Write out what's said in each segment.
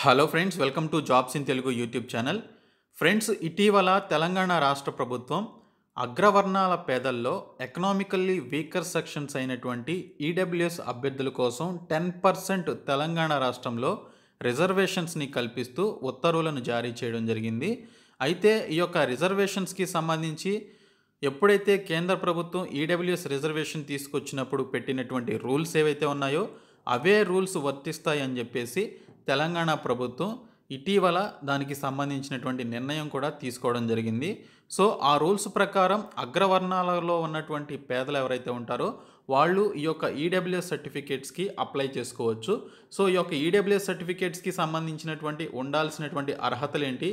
Hello friends, welcome to jobs in Telugu YouTube channel. Friends, ఇటీవల తెలంగాణ రాష్ట్ర ప్రభుత్వం అగ్రవర్ణాల పేదల్లో ఎకనామికల్లీ వీకర్ సెక్షన్స్ అయినటువంటి ఈడబ్ల్యూఎస్ అభ్యర్థుల కోసం 10% తెలంగాణ రాష్ట్రంలో రిజర్వేషన్స్ని కల్పిస్తూ ఉత్తర్వులను జారీ చేయడం జరిగింది. అయితే ఈ యొక్క రిజర్వేషన్స్కి సంబంధించి ఎప్పుడైతే కేంద్ర ప్రభుత్వం ఈడబ్ల్యూఎస్ రిజర్వేషన్ తీసుకొచ్చినప్పుడు పెట్టినటువంటి రూల్స్ ఏవైతే ఉన్నాయో అవే రూల్స్ వర్తిస్తాయి అని చెప్పేసి తెలంగాణ ప్రభుత్వం ఇటీవల దానికి సంబంధించినటువంటి నిర్ణయం కూడా తీసుకోవడం జరిగింది. సో ఆ రూల్స్ ప్రకారం అగ్రవర్ణాలలో ఉన్నటువంటి పేదలు ఎవరైతే ఉంటారో వాళ్ళు ఈ యొక్క ఈడబ్ల్యూఎస్ సర్టిఫికేట్స్కి అప్లై చేసుకోవచ్చు. సో ఈ యొక్క ఈడబ్ల్యూఎస్ సర్టిఫికేట్స్కి సంబంధించినటువంటి ఉండాల్సినటువంటి అర్హతలు ఏంటి,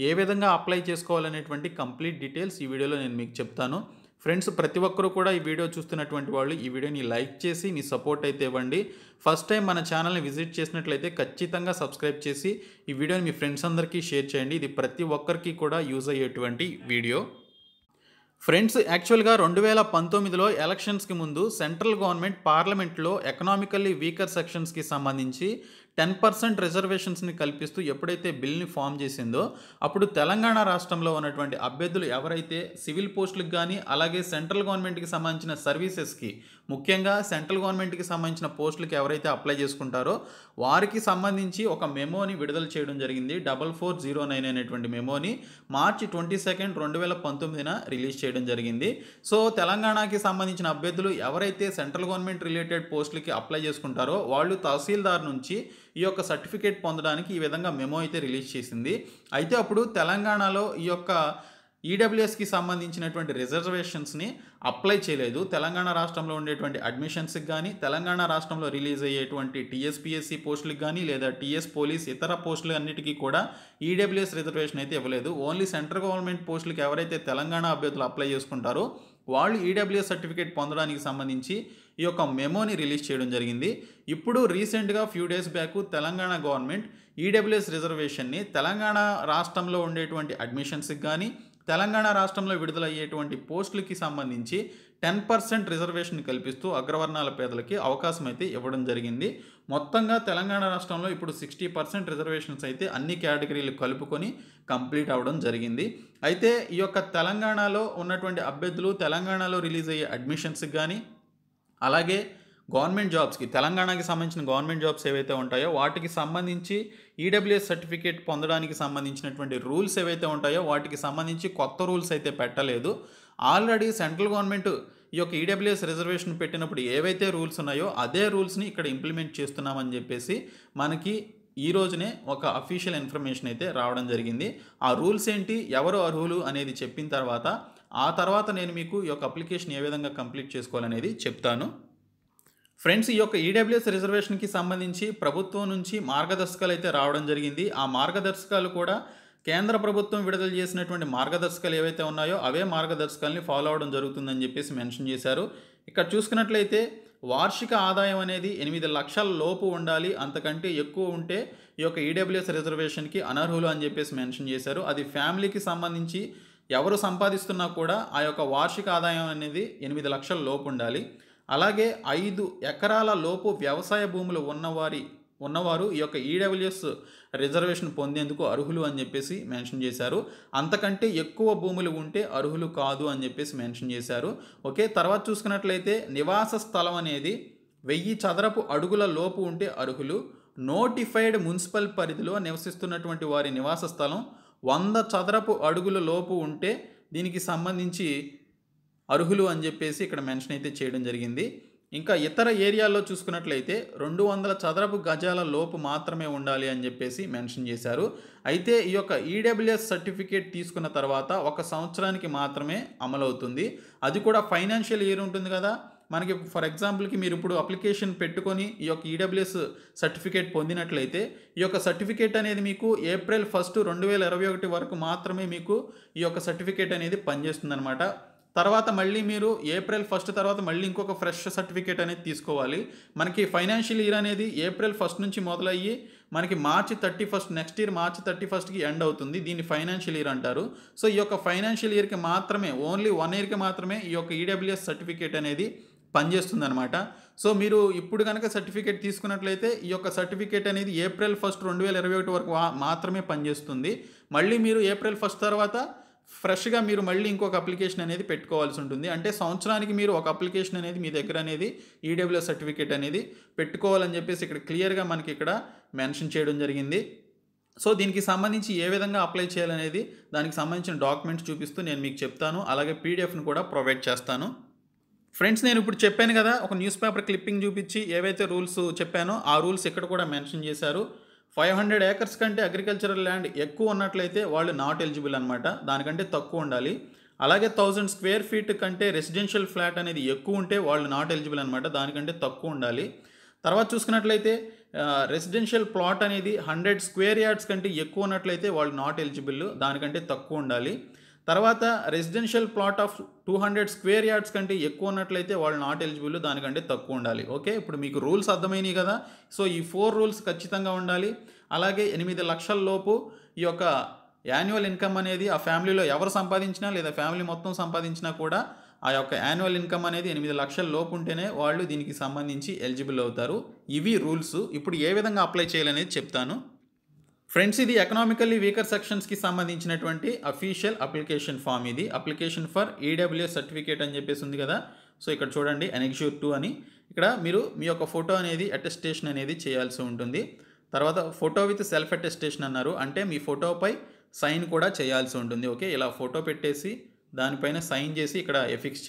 ఏ విధంగా అప్లై చేసుకోవాలనేటువంటి కంప్లీట్ డీటెయిల్స్ ఈ వీడియోలో నేను మీకు చెప్తాను. ఫ్రెండ్స్, ప్రతి ఒక్కరూ కూడా ఈ వీడియో చూస్తున్నటువంటి వాళ్ళు ఈ వీడియోని లైక్ చేసి మీ సపోర్ట్ అయితే ఇవ్వండి. ఫస్ట్ టైం మన ఛానల్ని విజిట్ చేసినట్లయితే ఖచ్చితంగా సబ్స్క్రైబ్ చేసి ఈ వీడియోని మీ ఫ్రెండ్స్ అందరికీ షేర్ చేయండి. ఇది ప్రతి ఒక్కరికి కూడా యూజ్ అయ్యేటువంటి వీడియో. ఫ్రెండ్స్, యాక్చువల్గా 2019లో ఎలక్షన్స్కి ముందు సెంట్రల్ గవర్నమెంట్ పార్లమెంట్లో ఎకనామికల్లీ వీకర్ సెక్షన్స్కి సంబంధించి 10% రిజర్వేషన్స్ని కల్పిస్తూ ఎప్పుడైతే బిల్ని ఫామ్ చేసిందో అప్పుడు తెలంగాణ రాష్ట్రంలో ఉన్నటువంటి అభ్యర్థులు ఎవరైతే సివిల్ పోస్టులకు కానీ అలాగే సెంట్రల్ గవర్నమెంట్కి సంబంధించిన సర్వీసెస్కి, ముఖ్యంగా సెంట్రల్ గవర్నమెంట్కి సంబంధించిన పోస్టులకి ఎవరైతే అప్లై చేసుకుంటారో వారికి సంబంధించి ఒక మెమోని విడుదల చేయడం జరిగింది. 4409 అనేటువంటి మెమోని మార్చి 22, 2019 రిలీజ్ చేయడం జరిగింది. సో తెలంగాణకి సంబంధించిన అభ్యర్థులు ఎవరైతే సెంట్రల్ గవర్నమెంట్ రిలేటెడ్ పోస్టులకి అప్లై చేసుకుంటారో వాళ్ళు తహసీల్దార్ నుంచి ఈ యొక్క సర్టిఫికేట్ పొందడానికి ఈ విధంగా మెమో అయితే రిలీజ్ చేసింది. అయితే అప్పుడు తెలంగాణలో ఈ యొక్క ఈడబ్ల్యూఎస్కి సంబంధించినటువంటి రిజర్వేషన్స్ని అప్లై చేయలేదు. తెలంగాణ రాష్ట్రంలో ఉండేటువంటి అడ్మిషన్స్కి కానీ తెలంగాణ రాష్ట్రంలో రిలీజ్ అయ్యేటువంటి టీఎస్పీఎస్సీ పోస్టులకు కానీ లేదా టీఎస్ పోలీస్ ఇతర పోస్టులు అన్నిటికీ కూడా ఈడబ్ల్యూఎస్ రిజర్వేషన్ అయితే ఇవ్వలేదు. ఓన్లీ సెంట్రల్ గవర్నమెంట్ పోస్టులకు ఎవరైతే తెలంగాణ అభ్యర్థులు అప్లై చేసుకుంటారో వాళ్ళు ఈడబ్ల్యూఎస్ సర్టిఫికేట్ పొందడానికి సంబంధించి ఈ యొక్క మెమోని రిలీజ్ చేయడం జరిగింది. ఇప్పుడు రీసెంట్గా few days back Telangana government EWS రిజర్వేషన్ని తెలంగాణ రాష్ట్రంలో ఉండేటువంటి అడ్మిషన్స్కి కానీ తెలంగాణ రాష్ట్రంలో విడుదలయ్యేటువంటి పోస్టులకి సంబంధించి 10% రిజర్వేషన్ కల్పిస్తూ అగ్రవర్ణాల పేదలకి అవకాశం అయితే ఇవ్వడం జరిగింది. మొత్తంగా తెలంగాణ రాష్ట్రంలో ఇప్పుడు 60% రిజర్వేషన్స్ అయితే అన్ని కేటగిరీలు కలుపుకొని కంప్లీట్ అవ్వడం జరిగింది. అయితే ఈ యొక్క తెలంగాణలో ఉన్నటువంటి అభ్యర్థులు తెలంగాణలో రిలీజ్ అయ్యే అడ్మిషన్స్కి కానీ అలాగే గవర్నమెంట్ జాబ్స్కి, తెలంగాణకి సంబంధించిన గవర్నమెంట్ జాబ్స్ ఏవైతే ఉంటాయో వాటికి సంబంధించి ఈడబ్ల్యూఎస్ సర్టిఫికేట్ పొందడానికి సంబంధించినటువంటి రూల్స్ ఏవైతే ఉంటాయో వాటికి సంబంధించి కొత్త రూల్స్ అయితే పెట్టలేదు. ఆల్రెడీ సెంట్రల్ గవర్నమెంట్ ఈ యొక్క ఈడబ్ల్యూఎస్ రిజర్వేషన్ పెట్టినప్పుడు ఏవైతే రూల్స్ ఉన్నాయో అదే రూల్స్ని ఇక్కడ ఇంప్లిమెంట్ చేస్తున్నామని చెప్పేసి మనకి ఈ రోజునే ఒక అఫీషియల్ ఇన్ఫర్మేషన్ అయితే రావడం జరిగింది. ఆ రూల్స్ ఏంటి, ఎవరు అర్హులు అనేది చెప్పిన తర్వాత నేను మీకు ఈ యొక్క అప్లికేషన్ ఏ విధంగా కంప్లీట్ చేసుకోవాలనేది చెప్తాను. ఫ్రెండ్స్, ఈ యొక్క ఈడబ్ల్యూఎస్ రిజర్వేషన్కి సంబంధించి ప్రభుత్వం నుంచి మార్గదర్శకాలు అయితే రావడం జరిగింది. ఆ మార్గదర్శకాలు కూడా కేంద్ర ప్రభుత్వం విడుదల చేసినటువంటి మార్గదర్శకాలు ఏవైతే ఉన్నాయో అవే మార్గదర్శకాలని ఫాలో అవడం జరుగుతుందని చెప్పేసి మెన్షన్ చేశారు. ఇక్కడ చూసుకున్నట్లయితే వార్షిక ఆదాయం అనేది 8 లక్షల లోపు ఉండాలి, అంతకంటే ఎక్కువ ఉంటే ఈ యొక్క ఈడబ్ల్యూఎస్ రిజర్వేషన్కి అనర్హులు అని చెప్పేసి మెన్షన్ చేశారు. అది ఫ్యామిలీకి సంబంధించి ఎవరు సంపాదిస్తున్నా కూడా ఆ యొక్క వార్షిక ఆదాయం అనేది 8 లక్షల లోపు ఉండాలి. అలాగే 5 ఎకరాల లోపు వ్యవసాయ భూములు ఉన్నవారు ఈ యొక్క ఈడబ్ల్యూఎస్ రిజర్వేషన్ పొందేందుకు అర్హులు అని చెప్పేసి మెన్షన్ చేశారు. అంతకంటే ఎక్కువ భూములు ఉంటే అర్హులు కాదు అని చెప్పేసి మెన్షన్ చేశారు. ఓకే, తర్వాత చూసుకున్నట్లయితే నివాస స్థలం అనేది 1000 చదరపు అడుగుల లోపు ఉంటే అర్హులు. నోటిఫైడ్ మున్సిపల్ పరిధిలో నివసిస్తున్నటువంటి వారి నివాస స్థలం 100 చదరపు అడుగుల లోపు ఉంటే దీనికి సంబంధించి అర్హులు అని చెప్పేసి ఇక్కడ మెన్షన్ అయితే చేయడం జరిగింది. ఇంకా ఇతర ఏరియాల్లో చూసుకున్నట్లయితే 200 చదరపు గజాల లోపు మాత్రమే ఉండాలి అని చెప్పేసి మెన్షన్ చేశారు. అయితే ఈ యొక్క ఈడబ్ల్యూఎస్ సర్టిఫికేట్ తీసుకున్న తర్వాత 1 సంవత్సరానికి మాత్రమే అమలవుతుంది. అది కూడా ఫైనాన్షియల్ ఇయర్ ఉంటుంది కదా మనకి. ఫర్ ఎగ్జాంపుల్కి మీరు ఇప్పుడు అప్లికేషన్ పెట్టుకొని ఈ యొక్క ఈడబ్ల్యూఎస్ సర్టిఫికేట్ పొందినట్లయితే ఈ యొక్క సర్టిఫికేట్ అనేది మీకు ఏప్రిల్ 1, 2021 వరకు మాత్రమే మీకు ఈ యొక్క సర్టిఫికేట్ అనేది పనిచేస్తుంది అనమాట. తర్వాత మళ్ళీ మీరు ఏప్రిల్ 1 తర్వాత మళ్ళీ ఇంకొక ఫ్రెష్ సర్టిఫికేట్ అనేది తీసుకోవాలి. మనకి ఫైనాన్షియల్ ఇయర్ అనేది ఏప్రిల్ 1 నుంచి మొదలయ్యి మనకి మార్చి 31 నెక్స్ట్ ఇయర్ మార్చి 31కి ఎండ్ అవుతుంది. దీన్ని ఫైనాన్షియల్ ఇయర్ అంటారు. సో ఈ యొక్క ఫైనాన్షియల్ ఇయర్కి మాత్రమే ఓన్లీ 1 ఇయర్కి మాత్రమే ఈ యొక్క ఈడబ్ల్యూఎస్ సర్టిఫికేట్ అనేది పనిచేస్తుంది అనమాట. సో మీరు ఇప్పుడు కనుక సర్టిఫికేట్ తీసుకున్నట్లయితే ఈ యొక్క సర్టిఫికేట్ అనేది ఏప్రిల్ 1, 2021 వరకు మాత్రమే పనిచేస్తుంది. మళ్ళీ మీరు ఏప్రిల్ 1 తర్వాత ఫ్రెష్‌గా మీరు మళ్ళీ ఇంకొక అప్లికేషన్ అనేది పెట్టుకోవాల్సి ఉంటుంది. అంటే సంవత్సరానికి మీరు ఒక అప్లికేషన్ అనేది మీ దగ్గర అనేది ఈడబ్ల్యూఎస్ సర్టిఫికేట్ అనేది పెట్టుకోవాలని చెప్పేసి ఇక్కడ క్లియర్‌గా మనకి ఇక్కడ మెన్షన్ చేయడం జరిగింది. సో దీనికి సంబంధించి ఏ విధంగా అప్లై చేయాలనేది దానికి సంబంధించిన డాక్యుమెంట్స్ చూపిస్తూ నేను మీకు చెప్తాను. అలాగే పీడిఎఫ్‌ని కూడా ప్రొవైడ్ చేస్తాను. ఫ్రెండ్స్, నేను ఇప్పుడు చెప్పాను కదా, ఒక న్యూస్ పేపర్ క్లిప్పింగ్ చూపించి ఏవైతే రూల్స్ చెప్పానో ఆ రూల్స్ ఇక్కడ కూడా మెన్షన్ చేశారు. 500 ఏకర్స్ కంటే అగ్రికల్చరల్ ల్యాండ్ ఎక్కువ ఉన్నట్లయితే వాళ్ళు నాట్ ఎలిజిబుల్ అనమాట. దానికంటే తక్కువ ఉండాలి. అలాగే 1000 స్క్వేర్ ఫీట్ కంటే రెసిడెన్షియల్ ఫ్లాట్ అనేది ఎక్కువ ఉంటే వాళ్ళు నాట్ ఎలిజిబుల్ అనమాట. దానికంటే తక్కువ ఉండాలి. తర్వాత చూసుకున్నట్లయితే రెసిడెన్షియల్ ప్లాట్ అనేది 100 స్క్వేర్ యార్డ్స్ కంటే ఎక్కువ ఉన్నట్లయితే వాళ్ళు నాట్ ఎలిజిబుల్. దానికంటే తక్కువ ఉండాలి. తర్వాత residential plot of 200 square yards కంటే ఎక్కువ ఉన్నట్లయితే వాళ్ళు నాట్ ఎలిజిబుల్. దానికంటే తక్కువ ఉండాలి. ఓకే, ఇప్పుడు మీకు రూల్స్ అర్థమైనాయి కదా. సో ఈ 4 రూల్స్ ఖచ్చితంగా ఉండాలి. అలాగే 8 లక్షల లోపు ఈ యొక్క యాన్యువల్ ఇన్కమ్ అనేది ఆ ఫ్యామిలీలో ఎవరు సంపాదించినా లేదా ఫ్యామిలీ మొత్తం సంపాదించినా కూడా ఆ యొక్క యాన్యువల్ ఇన్కమ్ అనేది 8 లక్షల లోపు ఉంటేనే వాళ్ళు దీనికి సంబంధించి ఎలిజిబుల్ అవుతారు. ఇవి రూల్స్. ఇప్పుడు ఏ విధంగా అప్లై చేయాలనేది చెప్తాను. ఫ్రెండ్స్, ఇది ఎకనామికల్లీ వీకర్ సెక్షన్స్కి సంబంధించినటువంటి అఫీషియల్ అప్లికేషన్ ఫామ్. ఇది అప్లికేషన్ ఫర్ ఈడబ్ల్యూఎస్ సర్టిఫికేట్ అని చెప్పేసి ఉంది కదా. సో ఇక్కడ చూడండి, అనెక్స్యూర్ 2 అని. ఇక్కడ మీరు మీ యొక్క ఫోటో అనేది అటెస్టేషన్ అనేది చేయాల్సి ఉంటుంది. తర్వాత ఫోటో విత్ సెల్ఫ్ అటెస్టేషన్ అన్నారు, అంటే మీ ఫోటోపై సైన్ కూడా చేయాల్సి ఉంటుంది. ఓకే, ఇలా ఫోటో పెట్టేసి దానిపైన సైన్ చేసి ఇక్కడ ఫిక్స్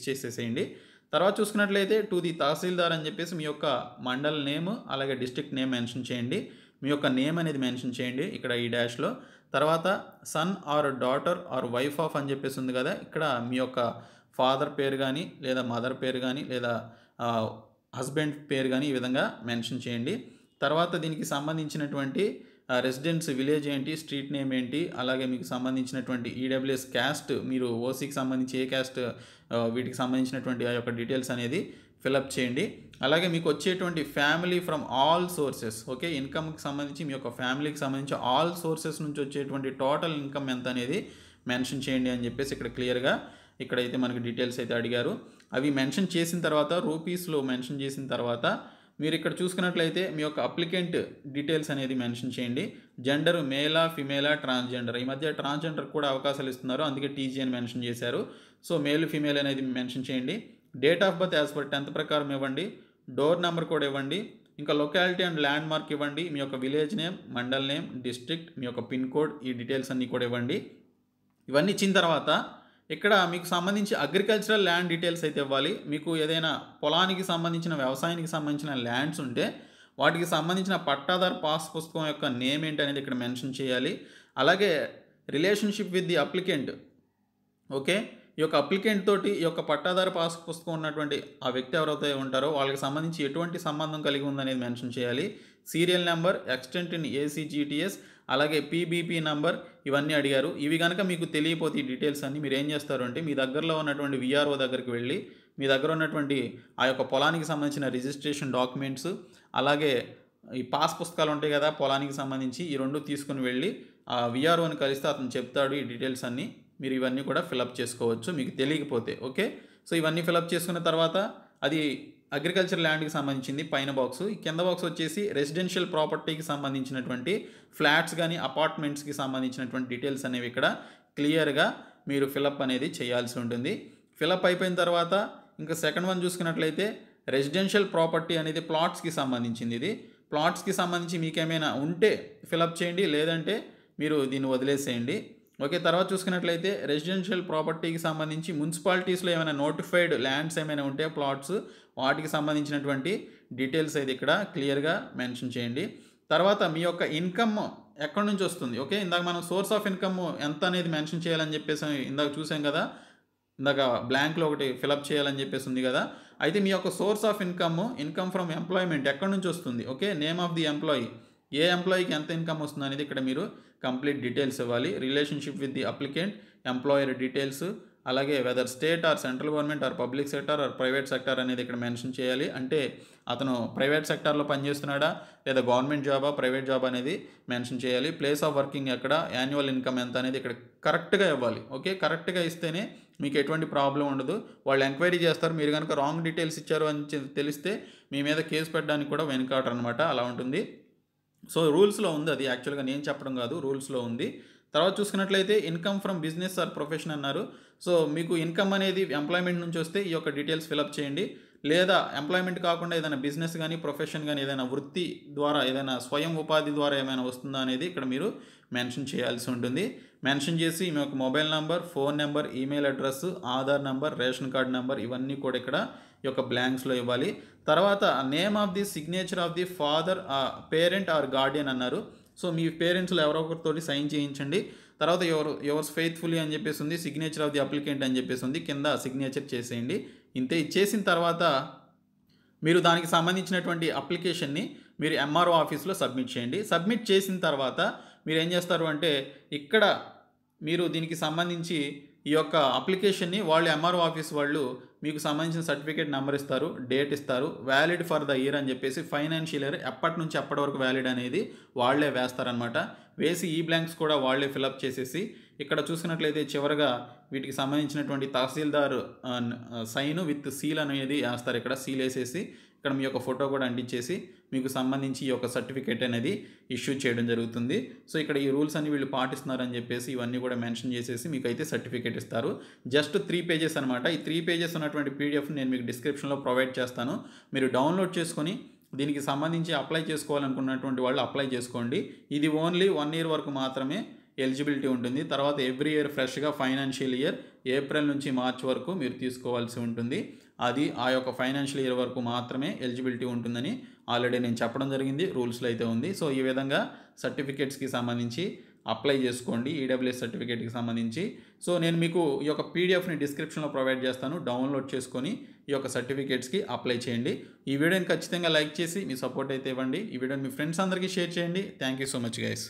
చేసేసేయండి. తర్వాత చూసుకున్నట్లయితే టు ది తహసీల్దార్ అని చెప్పేసి మీ యొక్క మండల్ నేమ్ అలాగే డిస్ట్రిక్ట్ నేమ్ మెన్షన్ చేయండి. మీ యొక్క నేమ్ అనేది మెన్షన్ చేయండి ఇక్కడ ఈ డాష్లో. తర్వాత son or daughter or wife of అని చెప్పేసి ఉంది కదా, ఇక్కడ మీ యొక్క ఫాదర్ పేరు కానీ లేదా మదర్ పేరు కానీ లేదా హస్బెండ్ పేరు కానీ ఈ విధంగా మెన్షన్ చేయండి. తర్వాత దీనికి సంబంధించినటువంటి రెసిడెన్స్ విలేజ్ ఏంటి, స్ట్రీట్ నేమ్ ఏంటి, అలాగే మీకు సంబంధించినటువంటి ఈడబ్ల్యూఎస్ క్యాస్ట్, మీరు ఓసీకి సంబంధించి ఏ క్యాస్ట్, వీటికి సంబంధించినటువంటి ఆ యొక్క డీటెయిల్స్ అనేది ఫిలప్ చేయండి. అలాగే మీకు వచ్చేటువంటి family from all sources, okay, ఇన్కమ్కి సంబంధించి మీ యొక్క ఫ్యామిలీకి సంబంధించి ఆల్ సోర్సెస్ నుంచి వచ్చేటువంటి టోటల్ ఇన్కమ్ ఎంత అనేది మెన్షన్ చేయండి అని చెప్పేసి ఇక్కడ క్లియర్గా ఇక్కడైతే మనకి డీటెయిల్స్ అయితే అడిగారు. అవి మెన్షన్ చేసిన తర్వాత రూపీస్లో మెన్షన్ చేసిన తర్వాత మీరు ఇక్కడ చూసుకున్నట్లయితే మీ యొక్క అప్లికెంట్ డీటెయిల్స్ అనేది మెన్షన్ చేయండి. జెండర్ మేలా ఫిమేలా ట్రాన్స్జెండర్, ఈ మధ్య ట్రాన్స్జెండర్ కూడా అవకాశాలు ఇస్తున్నారు, అందుకే టీజీ అని మెన్షన్ చేశారు. సో మేల్ ఫిమేల్ అనేది మెన్షన్ చేయండి. Date of birth as per 10th ప్రకారం ఇవ్వండి. డోర్ నెంబర్ కూడా ఇవ్వండి. ఇంకా లొకాలిటీ అండ్ ల్యాండ్ మార్క్ ఇవ్వండి. మీ యొక్క village name, mandal name, district, మీ యొక్క పిన్ కోడ్, ఈ డీటెయిల్స్ అన్నీ కూడా ఇవ్వండి. ఇవన్నీ ఇచ్చిన తర్వాత ఇక్కడ మీకు సంబంధించి అగ్రికల్చరల్ ల్యాండ్ డీటెయిల్స్ అయితే ఇవ్వాలి. మీకు ఏదైనా పొలానికి సంబంధించిన వ్యవసాయానికి సంబంధించిన ల్యాండ్స్ ఉంటే వాటికి సంబంధించిన పట్టాదారు పాస్ పుస్తకం యొక్క నేమ్ ఏంటి అనేది ఇక్కడ మెన్షన్ చేయాలి. అలాగే relationship with the applicant, okay, ఈ యొక్క అప్లికెంట్ తోటి ఈ యొక్క పట్టాదారు పాస్ పుస్తకం ఉన్నటువంటి ఆ వ్యక్తి ఎవరైతే ఉంటారో వాళ్ళకి సంబంధించి ఎటువంటి సంబంధం కలిగి ఉందనేది మెన్షన్ చేయాలి. సీరియల్ నెంబర్, ఎక్స్టెంట్ ఇన్ ఏసీజీటీఎస్, అలాగే పీబీపీ నంబర్, ఇవన్నీ అడిగారు. ఇవి కనుక మీకు తెలియపోతే ఈ డీటెయిల్స్ అన్నీ మీరు ఏం చేస్తారు అంటే మీ దగ్గరలో ఉన్నటువంటి విఆర్ఓ దగ్గరికి వెళ్ళి మీ దగ్గర ఉన్నటువంటి ఆ యొక్క పొలానికి సంబంధించిన రిజిస్ట్రేషన్ డాక్యుమెంట్స్, అలాగే ఈ పాస్ పుస్తకాలు ఉంటాయి కదా పొలానికి సంబంధించి, ఈ 2 తీసుకుని వెళ్ళి ఆ విఆర్ఓని కలిస్తే అతను చెప్తాడు ఈ డీటెయిల్స్ అన్నీ. మీరు ఇవన్నీ కూడా ఫిలప్ చేసుకోవచ్చు మీకు తెలియకపోతే. ఓకే, సో ఇవన్నీ ఫిలప్ చేసుకున్న తర్వాత అది అగ్రికల్చర్ ల్యాండ్కి సంబంధించింది పైన బాక్స్. ఈ కింద బాక్స్ వచ్చేసి రెసిడెన్షియల్ ప్రాపర్టీకి సంబంధించినటువంటి ఫ్లాట్స్ కానీ అపార్ట్మెంట్స్కి సంబంధించినటువంటి డీటెయిల్స్ అనేవి ఇక్కడ క్లియర్గా మీరు ఫిలప్ అనేది చేయాల్సి ఉంటుంది. ఫిలప్ అయిపోయిన తర్వాత ఇంకా సెకండ్ వన్ చూసుకున్నట్లయితే రెసిడెన్షియల్ ప్రాపర్టీ అనేది ప్లాట్స్కి సంబంధించింది. ఇది ప్లాట్స్కి సంబంధించి మీకు ఏమైనా ఉంటే ఫిలప్ చేయండి, లేదంటే మీరు దీన్ని వదిలేసేయండి. ఓకే, తర్వాత చూసుకున్నట్లయితే రెసిడెన్షియల్ ప్రాపర్టీకి సంబంధించి మున్సిపాలిటీస్లో ఏమైనా నోటిఫైడ్ ల్యాండ్స్ ఏమైనా ఉంటే ప్లాట్స్, వాటికి సంబంధించినటువంటి డీటెయిల్స్ అయితే ఇక్కడ క్లియర్గా మెన్షన్ చేయండి. తర్వాత మీ యొక్క ఇన్కమ్ ఎక్కడి నుంచి వస్తుంది, ఓకే, ఇందాక మనం సోర్స్ ఆఫ్ ఇన్కమ్ ఎంత అనేది మెన్షన్ చేయాలని చెప్పేసి ఇందాక చూసాం కదా, ఇందాక బ్లాంక్లో ఒకటి ఫిలప్ చేయాలని చెప్పేసి ఉంది కదా. అయితే మీ యొక్క source of income from employment ఎక్కడి నుంచి వస్తుంది, okay, name of the employee, ఏ ఎంప్లాయీకి ఎంత ఇన్కమ్ వస్తుంది అనేది ఇక్కడ మీరు కంప్లీట్ డీటెయిల్స్ ఇవ్వాలి. Relationship with the applicant, employer details, అలాగే whether state or central government or public sector or private sector అనేది ఇక్కడ మెన్షన్ చేయాలి. అంటే అతను ప్రైవేట్ సెక్టార్లో పనిచేస్తున్నాడా లేదా గవర్నమెంట్ జాబా ప్రైవేట్ జాబ్ అనేది మెన్షన్ చేయాలి. ప్లేస్ ఆఫ్ వర్కింగ్ ఎక్కడ, యాన్యువల్ ఇన్కమ్ ఎంత అనేది ఇక్కడ కరెక్ట్గా ఇవ్వాలి. ఓకే, కరెక్ట్గా ఇస్తేనే మీకు ఎటువంటి ప్రాబ్లం ఉండదు. వాళ్ళు ఎంక్వైరీ చేస్తారు. మీరు కనుక రాంగ్ డీటెయిల్స్ ఇచ్చారు అని తెలిస్తే మీ మీద కేసు పెట్టడానికి కూడా వెనుకాడరు అనమాట. అలా ఉంటుంది. సో రూల్స్లో ఉంది, అది యాక్చువల్గా నేను చెప్పడం కాదు, రూల్స్లో ఉంది. తర్వాత చూసుకున్నట్లయితే income from business are profession అన్నారు. సో మీకు ఇన్కమ్ అనేది ఎంప్లాయ్మెంట్ నుంచి వస్తే ఈ యొక్క డీటెయిల్స్ ఫిలప్ చేయండి. లేదా ఎంప్లాయ్మెంట్ కాకుండా ఏదైనా బిజినెస్ కానీ ప్రొఫెషన్ కానీ ఏదైనా వృత్తి ద్వారా ఏదైనా స్వయం ఉపాధి ద్వారా ఏమైనా వస్తుందా అనేది ఇక్కడ మీరు మెన్షన్ చేయాల్సి ఉంటుంది. మెన్షన్ చేసి మీ యొక్క mobile number, phone number, email address, Aadhaar number, ration card number ఇవన్నీ కూడా ఇక్కడ ఈ యొక్క బ్లాంక్స్లో ఇవ్వాలి. తర్వాత name of the signature of the father, parent are Guardian అన్నారు. సో మీ పేరెంట్స్లో ఎవరో ఒకరితోటి సైన్ చేయించండి. తర్వాత యువర్స్ ఫెయిత్ఫుల్లీ అని చెప్పేసి ఉంది, సిగ్నేచర్ ఆఫ్ ది అప్లికెంట్ అని చెప్పేసి ఉంది, కింద సిగ్నేచర్ చేసేయండి. ఇంతే. చేసిన తర్వాత మీరు దానికి సంబంధించినటువంటి అప్లికేషన్ని మీరు ఎంఆర్ఓ ఆఫీస్లో సబ్మిట్ చేయండి. సబ్మిట్ చేసిన తర్వాత మీరు ఏం చేస్తారు అంటే ఇక్కడ మీరు దీనికి సంబంధించి ఈ యొక్క అప్లికేషన్ని వాళ్ళు ఎంఆర్ఓ ఆఫీస్ వాళ్ళు మీకు సంబంధించిన సర్టిఫికేట్ నెంబర్ ఇస్తారు, డేట్ ఇస్తారు, వ్యాలిడ్ ఫర్ ద ఇయర్ అని చెప్పేసి ఫైనాన్షియల్ ఇయర్ ఎప్పటి నుంచి ఎప్పటి వరకు వ్యాలిడ్ అనేది వాళ్ళే వేస్తారనమాట. వేసి ఈ బ్లాంక్స్ కూడా వాళ్ళే ఫిలప్ చేసేసి ఇక్కడ చూసుకున్నట్లయితే చివరగా వీటికి సంబంధించినటువంటి తహసీల్దార్ సైన్ విత్ సీల్ అనేది వేస్తారు. ఇక్కడ సీల్ వేసేసి ఇక్కడ మీ యొక్క ఫోటో కూడా అంటించేసి మీకు సంబంధించి ఈ యొక్క సర్టిఫికేట్ అనేది ఇష్యూ చేయడం జరుగుతుంది. సో ఇక్కడ ఈ రూల్స్ అన్ని వీళ్ళు పాటిస్తున్నారని చెప్పేసి ఇవన్నీ కూడా మెన్షన్ చేసేసి మీకు అయితే సర్టిఫికేట్ ఇస్తారు. జస్ట్ 3 పేజెస్ అనమాట. ఈ 3 పేజెస్ ఉన్నటువంటి పీడిఎఫ్ నేను మీకు డిస్క్రిప్షన్లో ప్రొవైడ్ చేస్తాను. మీరు డౌన్లోడ్ చేసుకొని దీనికి సంబంధించి అప్లై చేసుకోవాలనుకున్నటువంటి వాళ్ళు అప్లై చేసుకోండి. ఇది ఓన్లీ 1 ఇయర్ వరకు మాత్రమే ఎలిజిబిలిటీ ఉంటుంది. తర్వాత ఎవ్రీ ఇయర్ ఫ్రెష్గా ఫైనాన్షియల్ ఇయర్ ఏప్రిల్ నుంచి మార్చ్ వరకు మీరు తీసుకోవాల్సి ఉంటుంది. అది ఆ యొక్క ఫైనాన్షియల్ ఇయర్ వరకు మాత్రమే ఎలిజిబిలిటీ ఉంటుందని ఆల్రెడీ నేను చెప్పడం జరిగింది, రూల్స్లో అయితే ఉంది. సో ఈ విధంగా సర్టిఫికేట్స్కి సంబంధించి అప్లై చేసుకోండి, ఈడబ్ల్యూఎస్ సర్టిఫికేట్కి సంబంధించి. సో నేను మీకు ఈ యొక్క పీడిఎఫ్ని డిస్క్రిప్షన్లో ప్రొవైడ్ చేస్తాను. డౌన్లోడ్ చేసుకొని ఈ యొక్క సర్టిఫికేట్స్కి అప్లై చేయండి. ఈ వీడియోని ఖచ్చితంగా లైక్ చేసి మీ సపోర్ట్ అయితే ఇవ్వండి. ఈ వీడియోని మీ ఫ్రెండ్స్ అందరికీ షేర్ చేయండి. Thank you so much guys.